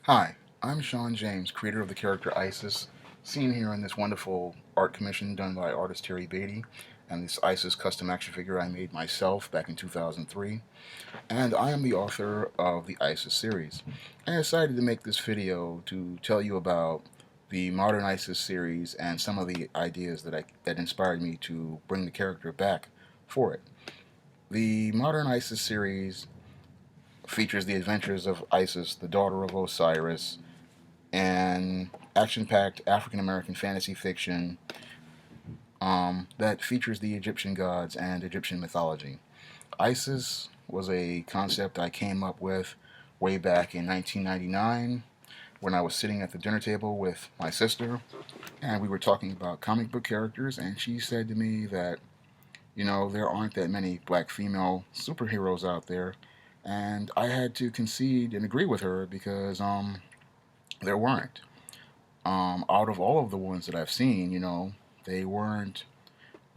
Hi, I'm Shawn James, creator of the character Isis, seen here in this wonderful art commission done by artist Terry Beatty, and this Isis custom action figure I made myself back in 2003. And I am the author of the Isis series. I decided to make this video to tell you about the modern Isis series and some of the ideas that inspired me to bring the character back for it. The modern Isis series features the adventures of Isis, the daughter of Osiris, and action-packed African American fantasy fiction that features the Egyptian gods and Egyptian mythology. Isis was a concept I came up with way back in 1999 when I was sitting at the dinner table with my sister, and we were talking about comic book characters, and she said to me that, there aren't that many black female superheroes out there, and I had to concede and agree with her because there weren't. Out of all of the ones that I've seen, they weren't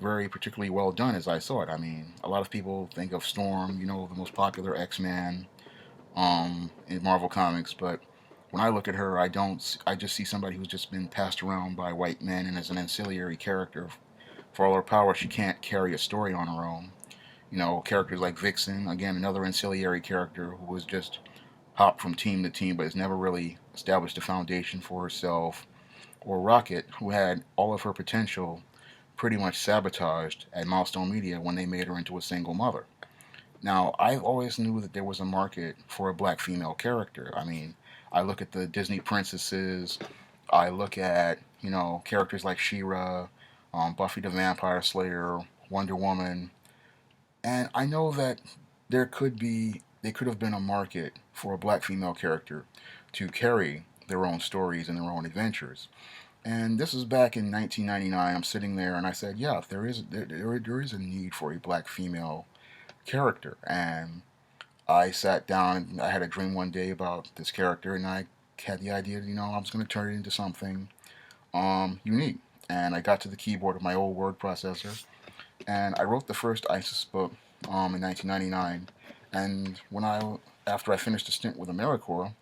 very particularly well done as I saw it. I mean, a lot of people think of Storm, the most popular X-Man in Marvel Comics, but when I look at her, I don't. I just see somebody who's just been passed around by white men and as an ancillary character. For all her power, she can't carry a story on her own. Characters like Vixen, again, another ancillary character who was just hopped from team to team, but has never really established a foundation for herself, or Rocket, who had all of her potential pretty much sabotaged at Milestone Media when they made her into a single mother. Now, I always knew that there was a market for a black female character. I mean, I look at the Disney princesses, I look at, characters like She-Ra, Buffy the Vampire Slayer, Wonder Woman, and I know that they could have been a market for a black female character to carry their own stories and their own adventures. And this was back in 1999. I'm sitting there and I said, yeah, there is a need for a black female character. And I sat down and I had a dream one day about this character, and I had the idea, I was going to turn it into something unique. And I got to the keyboard of my old word processor, and I wrote the first ISIS book in 1999. And after I finished a stint with AmeriCorps,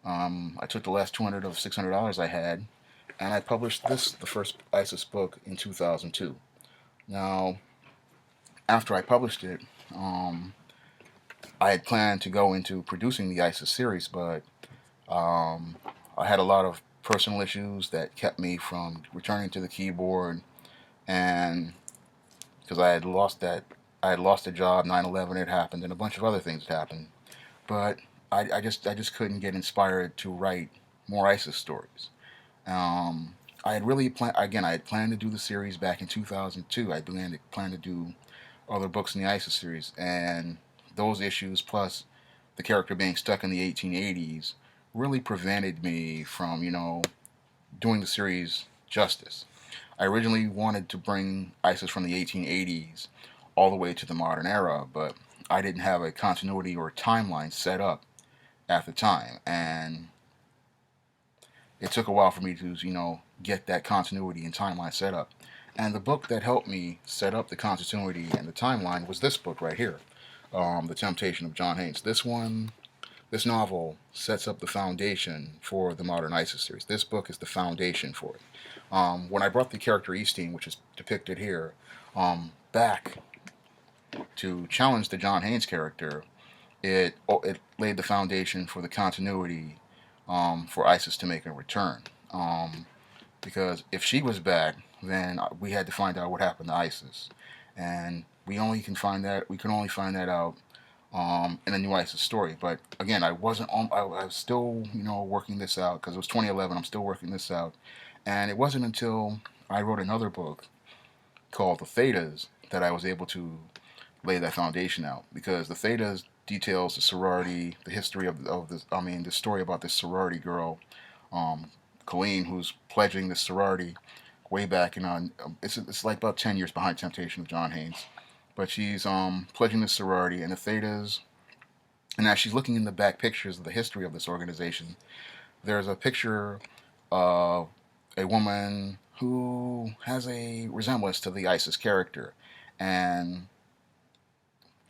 I took the last 200 of $600 I had, and I published the first ISIS book, in 2002. Now, after I published it, um, I had planned to go into producing the ISIS series, but um, I had a lot of personal issues that kept me from returning to the keyboard, and because I had lost a job, 9/11 had happened, and a bunch of other things had happened. But I just couldn't get inspired to write more ISIS stories. I had really planned, again, I had planned to do the series back in 2002. I planned to do other books in the ISIS series, and those issues, plus the character being stuck in the 1880s, really prevented me from, doing the series justice. I originally wanted to bring ISIS from the 1880s all the way to the modern era, but I didn't have a continuity or timeline set up at the time, and it took a while for me to, get that continuity and timeline set up. And the book that helped me set up the continuity and the timeline was this book right here, The Temptation of John Haynes. This novel sets up the foundation for the modern ISIS series. This book is the foundation for it. When I brought the character Eastine, which is depicted here, back to challenge the John Haynes character, it laid the foundation for the continuity for ISIS to make a return. Because if she was back, then we had to find out what happened to ISIS, and we can only find that out in a new ISIS story. But again, I wasn't on. I was still working this out because it was 2011. I'm still working this out, and it wasn't until I wrote another book called The Thetas that I was able to lay that foundation out, because the Thetas details the sorority, the history of this. I mean, the story about this sorority girl, um, Colleen, who's pledging this sorority way back in it's like about 10 years behind Temptation of John Haynes, but she's pledging this sorority, and the Thetas. And as she's looking in the back pictures of the history of this organization, there's a picture of a woman who has a resemblance to the ISIS character, and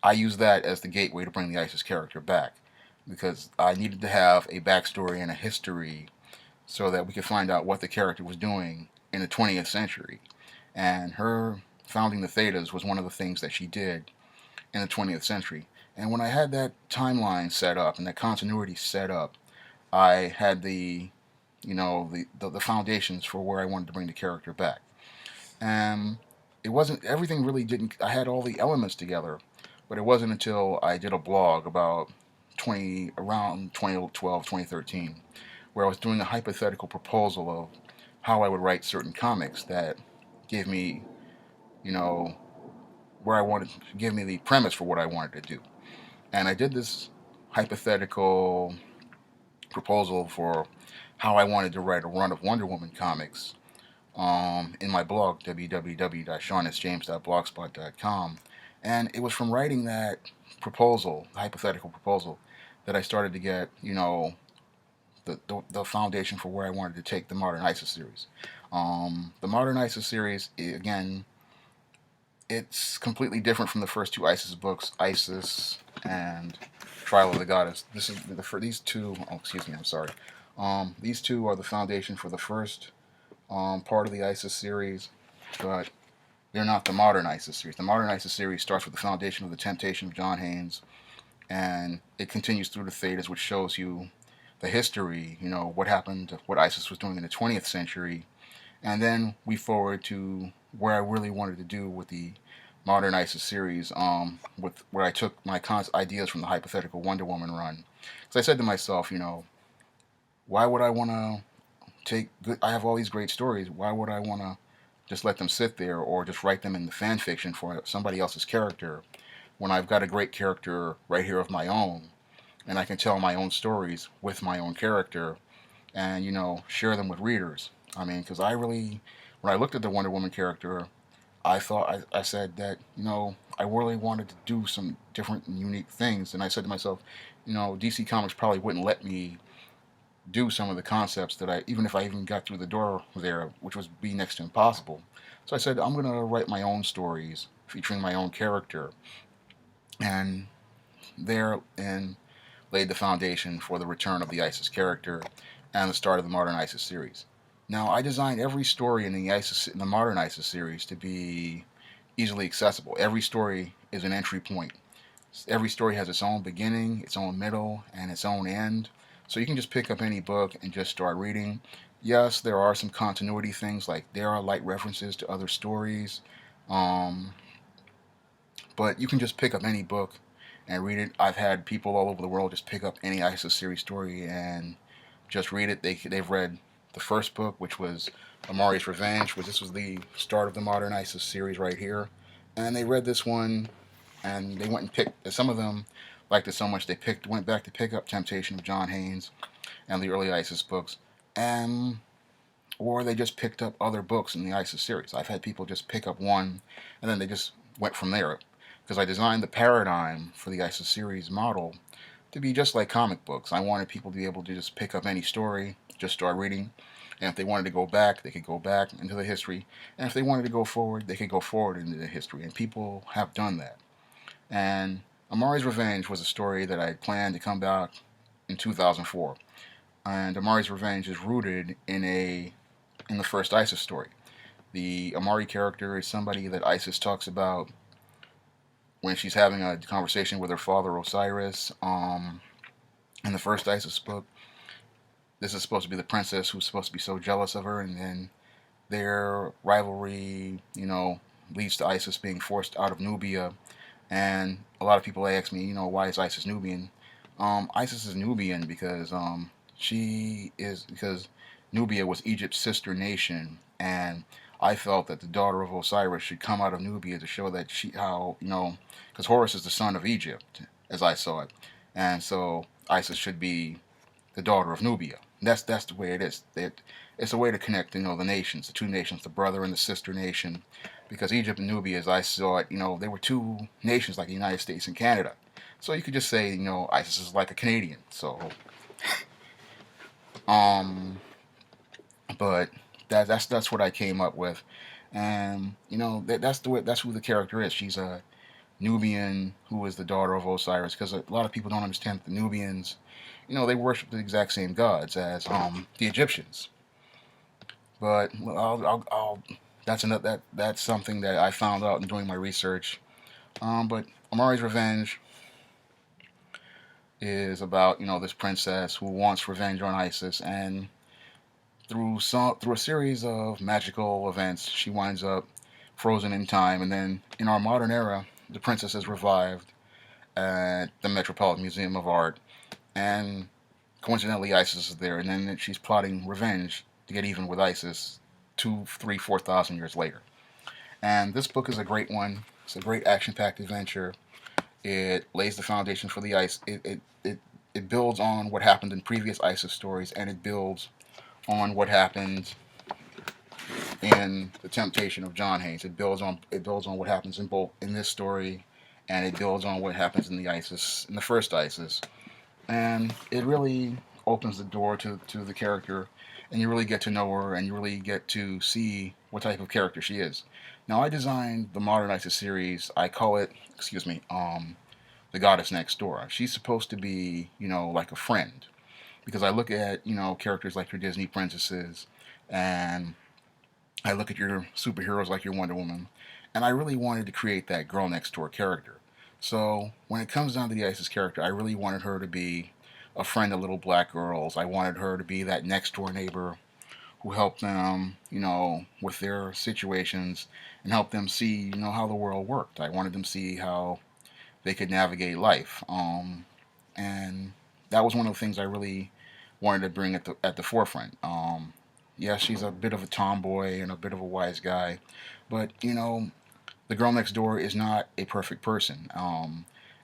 I use that as the gateway to bring the ISIS character back. because I needed to have a backstory and a history so that we could find out what the character was doing in the 20th century. And her founding the Thetas was one of the things that she did in the 20th century. And when I had that timeline set up and that continuity set up, I had the foundations for where I wanted to bring the character back. And it wasn't everything really didn't. I had all the elements together, but it wasn't until I did a blog about 20 around 2012, 2013, where I was doing a hypothetical proposal of how I would write certain comics that gave me, you know, where I wanted to give me the premise for what I wanted to do. And I did this hypothetical proposal for how I wanted to write a run of Wonder Woman comics in my blog, www.shawnsjames.blogspot.com. And it was from writing that proposal, hypothetical proposal, that I started to get, the foundation for where I wanted to take the Modern Isis series. The Modern Isis series, again, it's completely different from the first two Isis books, Isis and Trial of the Goddess. This is for these two. Oh, excuse me. I'm sorry. These two are the foundation for the first part of the Isis series, but they're not the Modern Isis series. The Modern Isis series starts with the foundation of the temptation of John Haynes, and it continues through the Thetas, which shows you the history, what happened, what Isis was doing in the 20th century, and then we forward to where I really wanted to do with the Modern Isis series, with where I took my ideas from the hypothetical Wonder Woman run. Because I said to myself, why would I want to take good? I have all these great stories. Why would I want to just let them sit there or just write them in the fan fiction for somebody else's character when I've got a great character right here of my own, and I can tell my own stories with my own character and share them with readers. I mean, because when I looked at the Wonder Woman character, I said that I really wanted to do some different and unique things, and I said to myself, DC Comics probably wouldn't let me do some of the concepts that even if I even got through the door there, which was be next to impossible. So I said I'm gonna write my own stories featuring my own character, and there and laid the foundation for the return of the Isis character and the start of the Modern Isis series. Now, I designed every story in the Modern Isis series to be easily accessible. Every story is an entry point. Every story has its own beginning, its own middle, and its own end. So you can just pick up any book and just start reading. Yes, there are some continuity things, like there are light references to other stories, um, but you can just pick up any book and read it. I've had people all over the world just pick up any ISIS series story and just read it. They've read the first book, which was Amaras Revenge, which this was the start of the Modern ISIS series right here, and they read this one and they went and picked. Some of them liked it so much they went back to pick up Temptation of John Haynes and the early ISIS books, and or they just picked up other books in the ISIS series. I've had people just pick up one and then they just went from there, because I designed the paradigm for the ISIS series model to be just like comic books. I wanted people to be able to just pick up any story, just start reading, and if they wanted to go back, they could go back into the history, and if they wanted to go forward, they could go forward into the history, and people have done that. And Amari's Revenge was a story that I had planned to come back in 2004, and Amari's Revenge is rooted in the first ISIS story. The Amari character is somebody that ISIS talks about when she's having a conversation with her father Osiris. In the first ISIS book, this is supposed to be the princess who's supposed to be so jealous of her, and then their rivalry, leads to ISIS being forced out of Nubia. And a lot of people ask me, why is ISIS Nubian? ISIS is Nubian because Nubia was Egypt's sister nation, and I felt that the daughter of Osiris should come out of Nubia to show that because Horus is the son of Egypt, as I saw it, and so Isis should be the daughter of Nubia. That's the way it is. It's a way to connect, the nations, the two nations, the brother and the sister nation, because Egypt and Nubia, as I saw it, they were two nations like the United States and Canada. So you could just say, Isis is like a Canadian. So, but that's what I came up with, and that's who the character is. Nubian who is the daughter of Osiris, because a lot of people don't understand that the Nubians, they worship the exact same gods as the Egyptians. But that's something that I found out in doing my research. But Amaras Revenge is about this princess who wants revenge on Isis, and through a series of magical events, she winds up frozen in time. And then in our modern era, the princess is revived at the Metropolitan Museum of Art, and coincidentally, Isis is there. And then she's plotting revenge to get even with Isis 4,000 years later. And this book is a great one. It's a great action-packed adventure. It lays the foundation for the ice. It builds on what happened in previous ISIS stories, and it builds on what happened in the Temptation of John Haynes. It builds on what happens in this story, and it builds on what happens in the first ISIS, and it really opens the door to the character, and you really get to know her, and you really get to see what type of character she is. Now, I designed the modern ISIS series. I call it, the goddess next door. She's supposed to be, like a friend, because I look at, characters like your Disney princesses, and I look at your superheroes like your Wonder Woman, and I really wanted to create that girl next door character. So when it comes down to the Isis character, I really wanted her to be a friend of little black girls. I wanted her to be that next door neighbor who helped them, with their situations, and helped them see, how the world worked. I wanted them to see how they could navigate life. And that was one of the things I really wanted to bring at the forefront. Yeah, she's a bit of a tomboy and a bit of a wise guy, but the girl next door is not a perfect person.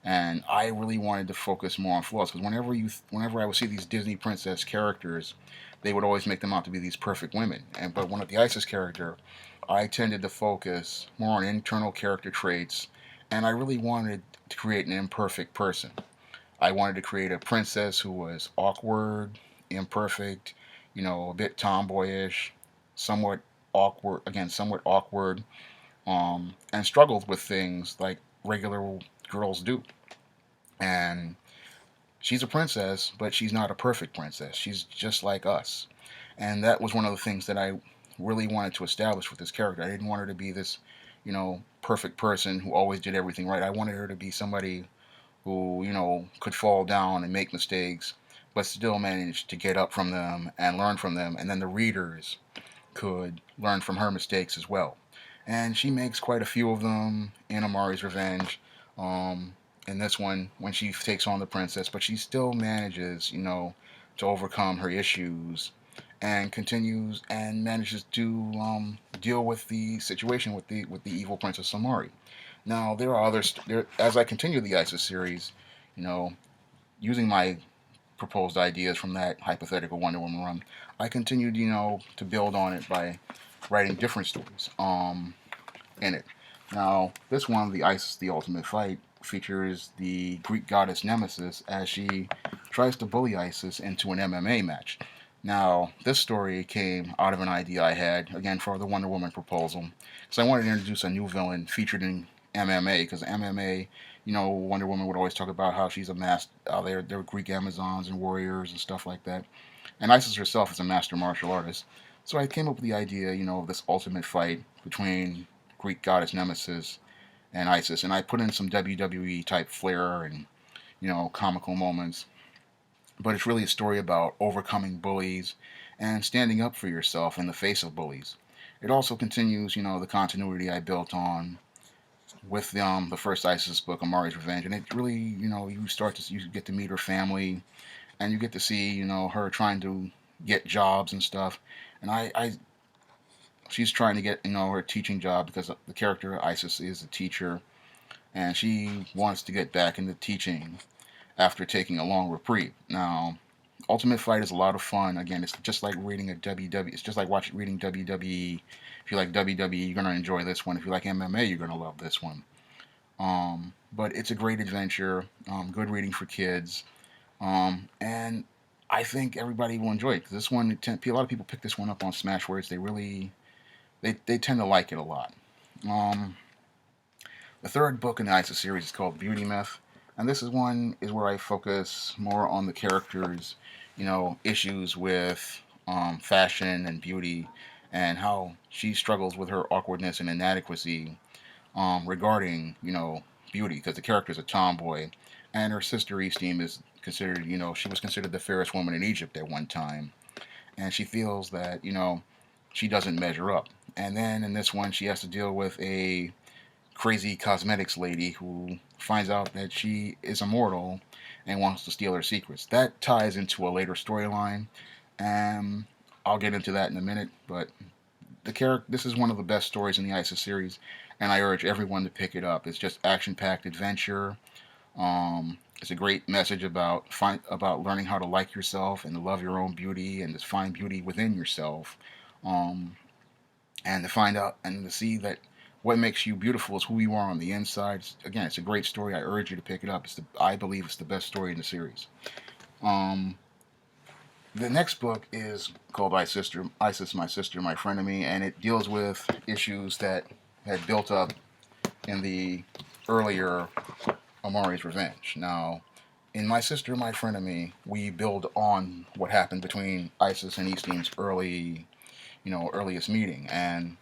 And I really wanted to focus more on flaws, because whenever I would see these Disney princess characters, they would always make them out to be these perfect women. But one of the Isis character, I tended to focus more on internal character traits, and I really wanted to create an imperfect person. I wanted to create a princess who was awkward, imperfect, a bit tomboyish, somewhat somewhat awkward, and struggled with things like regular girls do. And she's a princess, but she's not a perfect princess. She's just like us. And that was one of the things that I really wanted to establish with this character. I didn't want her to be this, perfect person who always did everything right. I wanted her to be somebody who, could fall down and make mistakes, but still manage to get up from them and learn from them. And then the readers could learn from her mistakes as well. And she makes quite a few of them in Amari's Revenge. In this one, when she takes on the princess, but she still manages, to overcome her issues, and continues and manages to deal with the situation with the evil Princess Amari. Now, there are others. As I continue the ISIS series, you know, using my proposed ideas from that hypothetical Wonder Woman run, I continued, to build on it by writing different stories in it. Now, this one, the Isis: The Ultimate Fight, features the Greek goddess Nemesis as she tries to bully Isis into an MMA match. Now, this story came out of an idea I had, again, for the Wonder Woman proposal, because I wanted to introduce a new villain featured in MMA, because MMA, Wonder Woman would always talk about how she's a master, they're Greek Amazons and warriors and stuff like that. And Isis herself is a master martial artist. So I came up with the idea, of this ultimate fight between Greek goddess Nemesis and Isis, and I put in some WWE type flair and, comical moments. But it's really a story about overcoming bullies and standing up for yourself in the face of bullies. It also continues, the continuity I built on with the first ISIS book, Amari's Revenge, and it really, you get to meet her family, and you get to see, her trying to get jobs and stuff, and she's trying to get, her teaching job, because the character Isis is a teacher, and she wants to get back into teaching after taking a long reprieve. Now, Ultimate Fight is a lot of fun. Again, it's just like reading a WWE. It's just like reading WWE. If you like WWE, you're gonna enjoy this one. If you like MMA, you're gonna love this one. But it's a great adventure. Good reading for kids. And I think everybody will enjoy it, because this one, a lot of people pick this one up on Smashwords. They tend to like it a lot. The third book in the Isis series is called Beauty Myth, and this is one is where I focus more on the characters, issues with fashion and beauty, and how she struggles with her awkwardness and inadequacy regarding beauty, because the character is a tomboy, and her sister Eastine is considered she was considered the fairest woman in Egypt at one time, and she feels that she doesn't measure up. And then in this one, she has to deal with a crazy cosmetics lady who finds out that she is immortal and wants to steal her secrets. That ties into a later storyline, and I'll get into that in a minute. But this is one of the best stories in the Isis series, and I urge everyone to pick it up. It's just action-packed adventure. It's a great message about learning how to like yourself and to love your own beauty and to find beauty within yourself. Um, and to find out and to see that what makes you beautiful is who you are on the inside. Again, it's a great story. I urge you to pick it up. I believe it's the best story in the series. Um, the next book is called Isis, My Sister, My Frenemy, and it deals with issues that had built up in the earlier Amaras Revenge. Now, in My Sister, My Frenemy, we build on what happened between Isis and Easteen's earliest meeting, and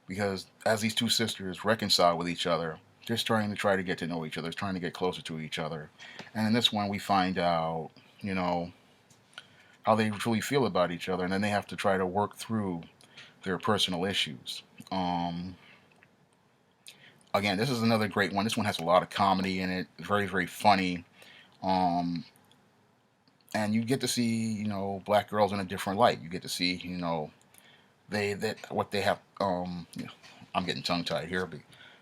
because as these two sisters reconcile with each other, they're starting to try to get to know each other, trying to get closer to each other. And in this one, we find out, how they truly feel about each other, and then they have to try to work through their personal issues. Um, Again, this is another great one. This one has a lot of comedy in it, very, very funny. Um, and you get to see, black girls in a different light. You get to see, they that what they have. I'm getting tongue tied here,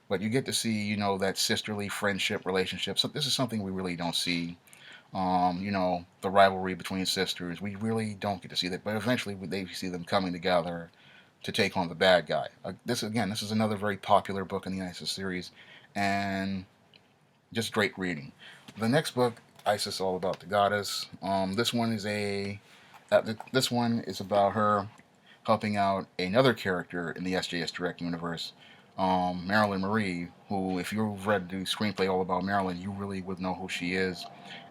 but you get to see, that sisterly friendship relationship. So this is something we really don't see. The rivalry between sisters. We really don't get to see that, but eventually they see them coming together to take on the bad guy. This is another very popular book in the ISIS series, and just great reading. The next book, Isis, all about the goddess. This one is about her helping out another character in the SJS Direct universe, Marilyn Marie, who, if you've read the screenplay all about Marilyn, you really would know who she is,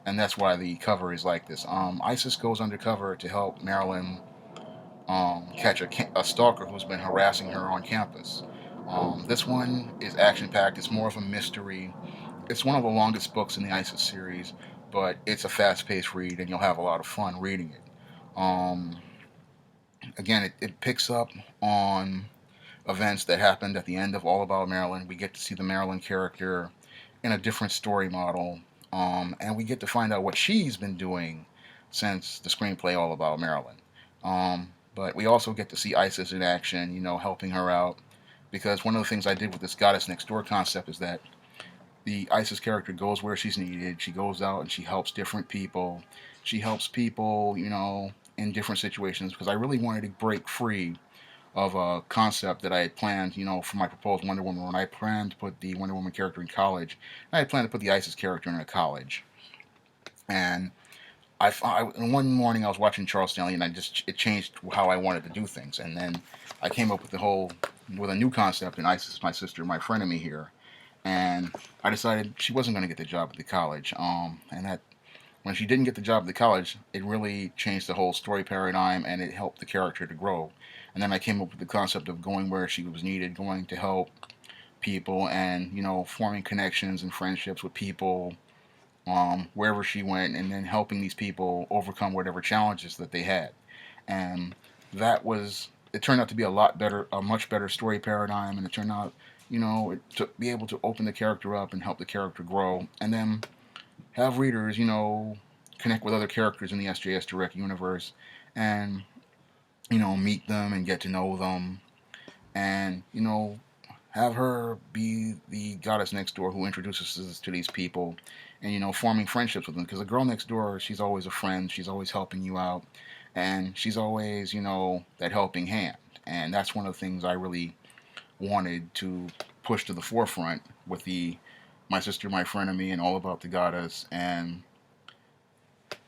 and that's why the cover is like this. Isis goes undercover to help Marilyn catch a stalker who's been harassing her on campus. This one is action packed. It's more of a mystery. It's one of the longest books in the Isis series, but it's a fast paced read, and you'll have a lot of fun reading it. Um, Again, it picks up on events that happened at the end of All About Marilyn. We get to see the Marilyn character in a different story model, and we get to find out what she's been doing since the screenplay All About Marilyn. But we also get to see Isis in action, helping her out. Because one of the things I did with this Goddess Next Door concept is that the Isis character goes where she's needed. She goes out and she helps different people. She helps people, in different situations, because I really wanted to break free of a concept that I had planned, for my proposed Wonder Woman. When I planned to put the Wonder Woman character in college, I had planned to put the Isis character in a college. And one morning I was watching Charles Stanley, and it changed how I wanted to do things. And then I came up with a new concept in Isis, My Sister, My Frenemy here. And I decided she wasn't going to get the job at the college. And that when she didn't get the job at the college, it really changed the whole story paradigm, and it helped the character to grow. And then I came up with the concept of going where she was needed, going to help people, and forming connections and friendships with people wherever she went, and then helping these people overcome whatever challenges that they had. And it turned out to be a much better story paradigm, and it turned out, to be able to open the character up and help the character grow, and then have readers, connect with other characters in the SJS Direct universe, and meet them and get to know them, and have her be the goddess next door who introduces us to these people, and forming friendships with them. Because the girl next door, she's always a friend. She's always helping you out, and she's always that helping hand. And that's one of the things I really wanted to push to the forefront with the My Sister, My Frenemy, and All About the Goddess. And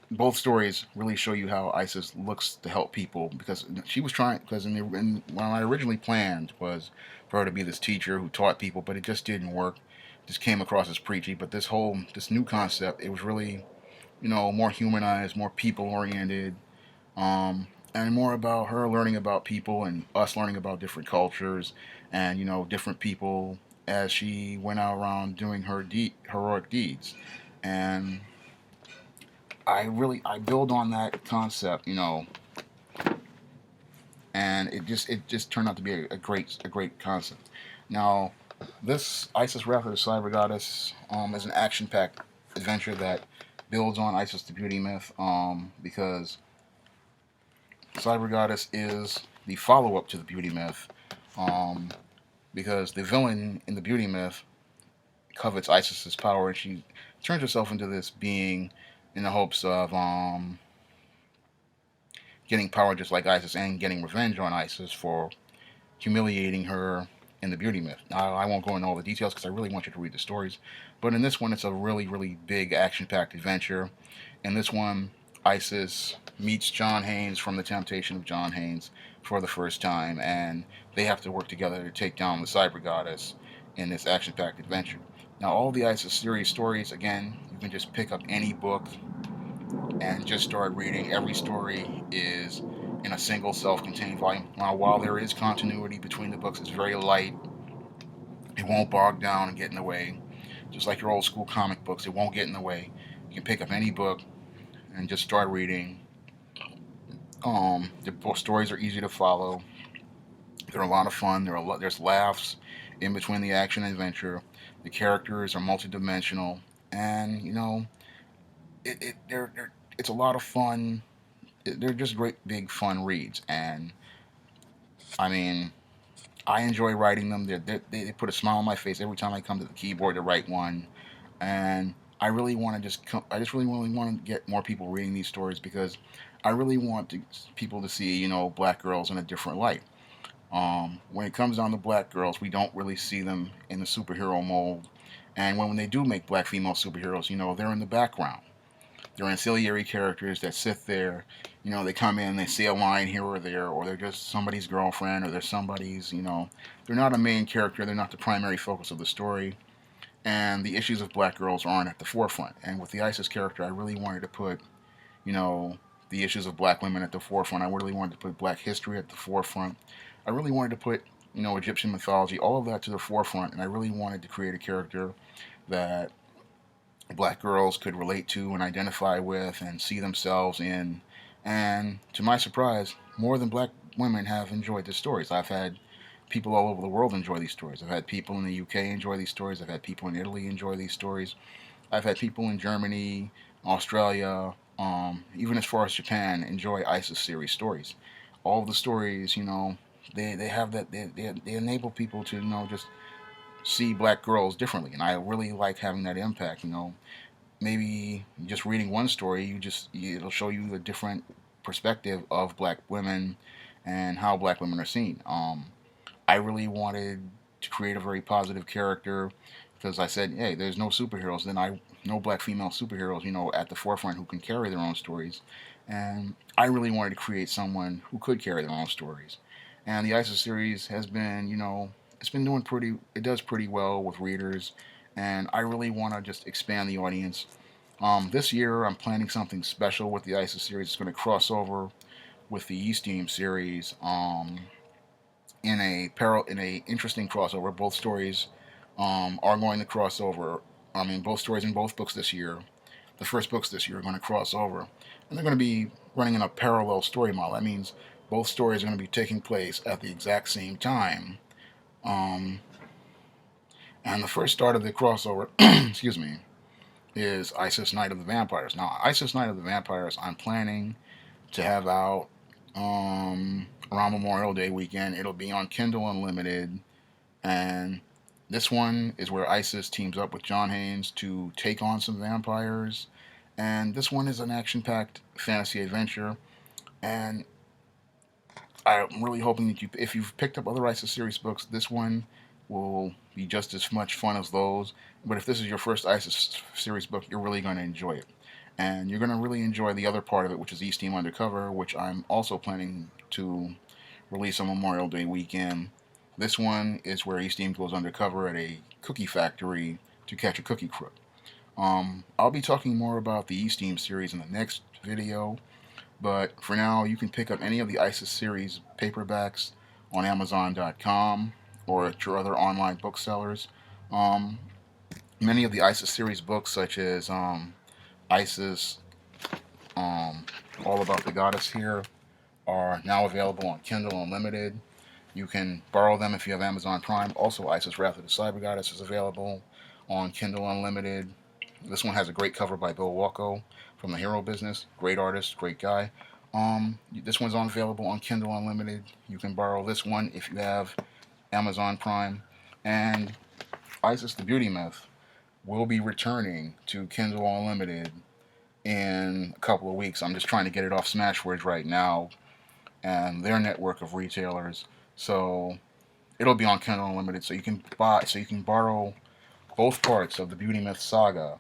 both stories really show you how Isis looks to help people, because she was trying. Because when I originally planned was for her to be this teacher who taught people, but it just didn't work. just came across as preachy. But this new concept, it was really, more humanized, more people oriented, and more about her learning about people and us learning about different cultures and different people as she went out around doing her heroic deeds. And I build on that concept, and it just turned out to be a great concept. Now, this Isis Wrath of the Cyber Goddess is an action-packed adventure that builds on Isis the Beauty myth, because Cyber Goddess is the follow-up to the Beauty myth, um, because the villain in the Beauty myth covets Isis's power, and she turns herself into this being in the hopes of getting power just like Isis and getting revenge on Isis for humiliating her in the Beauty myth. Now, I won't go into all the details because I really want you to read the stories, but in this one, it's a really, really big action-packed adventure. In this one, Isis meets John Haynes from the Temptation of John Haynes for the first time, and they have to work together to take down the Cyber Goddess in this action-packed adventure. Now, all the Isis series stories, again, you can just pick up any book and just start reading. Every story is in a single self-contained volume. Now, while there is continuity between the books, it's very light. It won't bog down and get in the way. Just like your old school comic books, it won't get in the way. You can pick up any book and just start reading. The book stories are easy to follow. They're a lot of fun. There's laughs in between the action and adventure. The characters are multidimensional, and it's a lot of fun. They're just great big fun reads, and I mean, I enjoy writing them. They put a smile on my face every time I come to the keyboard to write one, and I just really want to get more people reading these stories because I really want people to see black girls in a different light. When it comes down to black girls, we don't really see them in the superhero mold, and when they do make black female superheroes, they're in the background. They're ancillary characters that sit there. They come in, they say a line here or there, or they're just somebody's girlfriend, or they're somebody's. They're not a main character. They're not the primary focus of the story. And the issues of black girls aren't at the forefront. And with the Isis character, I really wanted to put, you know, the issues of black women at the forefront. I really wanted to put black history at the forefront. I really wanted to put, Egyptian mythology, all of that to the forefront. And I really wanted to create a character that black girls could relate to and identify with and see themselves in. And to my surprise, more than black women have enjoyed the stories. I've had people all over the world enjoy these stories. I've had people in the UK enjoy these stories. I've had people in Italy enjoy these stories. I've had people in Germany, Australia, even as far as Japan, enjoy ISIS series stories. All of the stories, they have that, they enable people to, just see black girls differently. And I really like having that impact, maybe just reading one story, it'll show you a different perspective of black women and how black women are seen. I really wanted to create a very positive character because I said, hey, there's no superheroes. Then no black female superheroes, at the forefront who can carry their own stories. And I really wanted to create someone who could carry their own stories. And the ISIS series has been, it's been it does pretty well with readers. And I really want to just expand the audience. This year, I'm planning something special with the ISIS series. It's going to cross over with the East Team series. In a interesting crossover. Both stories are going to cross over. I mean, both stories in both books this year. The first books this year are going to cross over, and they're going to be running in a parallel story model. That means both stories are going to be taking place at the exact same time. Um, and the first start of the crossover, excuse me, is Isis Night of the Vampires. Now, Isis Night of the Vampires, I'm planning to have out around Memorial Day weekend. It'll be on Kindle Unlimited, and this one is where Isis teams up with John Haynes to take on some vampires. And this one is an action-packed fantasy adventure. And I'm really hoping that if you've picked up other Isis series books, this one will be just as much fun as those. But if this is your first Isis series book, you're really going to enjoy it. And you're going to really enjoy the other part of it, which is East Team Undercover, which I'm also planning to release on Memorial Day weekend. This one is where East Team goes undercover at a cookie factory to catch a cookie crook. I'll be talking more about the E-Steam series in the next video, but for now, you can pick up any of the ISIS series paperbacks on Amazon.com or at your other online booksellers. Um, Many of the ISIS series books, such as ISIS, um, All About the Goddess here, are now available on Kindle Unlimited. You can borrow them if you have Amazon Prime. Also, ISIS Wrath of the Cyber Goddess is available on Kindle Unlimited. This one has a great cover by Bill Walko from the Hero Business. Great artist, great guy. This one's available on Kindle Unlimited. You can borrow this one if you have Amazon Prime. And ISIS the Beauty Myth will be returning to Kindle Unlimited in a couple of weeks. I'm just trying to get it off Smashwords right now and their network of retailers. So it'll be on Kindle Unlimited, so you can borrow both parts of the Beauty Myth saga,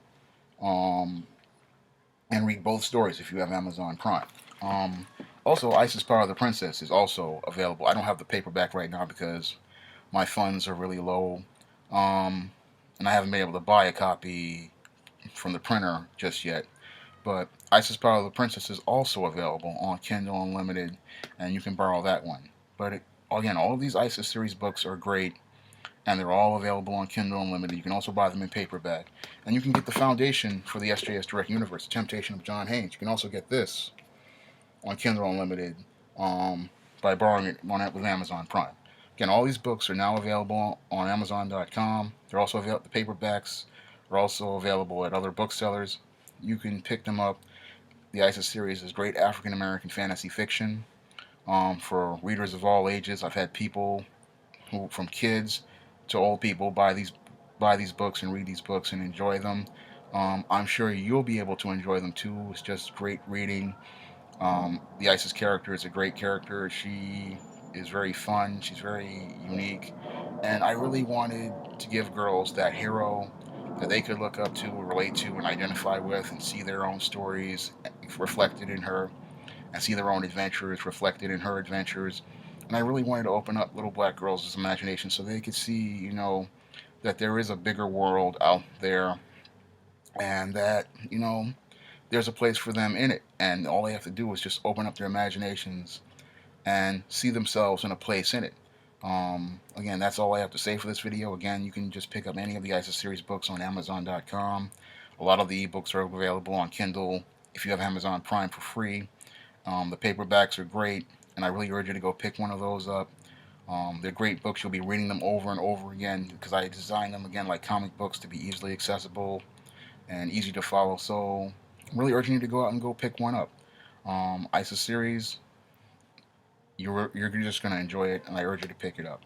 um, and read both stories if you have Amazon Prime. Um, Also, Isis Power of the Princess is also available. I don't have the paperback right now because my funds are really low, um, and I haven't been able to buy a copy from the printer just yet. But Isis Power of the Princess is also available on Kindle Unlimited, and you can borrow that one. But again, all of these Isis series books are great, and they're all available on Kindle Unlimited. You can also buy them in paperback. And you can get the foundation for the SJS Direct Universe, The Temptation of John Haynes. You can also get this on Kindle Unlimited um, by borrowing it with Amazon Prime. Again, all these books are now available on Amazon.com. They're also available. The paperbacks are also available at other booksellers. You can pick them up. The ISIS series is great African American fantasy fiction for readers of all ages. I've had people from kids to old people buy these books and read these books and enjoy them. I'm sure you'll be able to enjoy them too. It's just great reading. The Isis character is a great character. She is very fun. She's very unique, and I really wanted to give girls that hero that they could look up to, relate to, and identify with, and see their own stories reflected in her, and see their own adventures reflected in her adventures. And I really wanted to open up little black girls' imagination so they could see, that there is a bigger world out there, and that, there's a place for them in it. And all they have to do is just open up their imaginations and see themselves in a place in it. Again, that's all I have to say for this video. Again, you can just pick up any of the ISIS series books on Amazon.com. A lot of the ebooks are available on Kindle if you have Amazon Prime for free. The paperbacks are great, and I really urge you to go pick one of those up. They're great books. You'll be reading them over and over again because I designed them, again, like comic books to be easily accessible and easy to follow. So I'm really urging you to go out and go pick one up. ISIS series, you're just going to enjoy it, and I urge you to pick it up.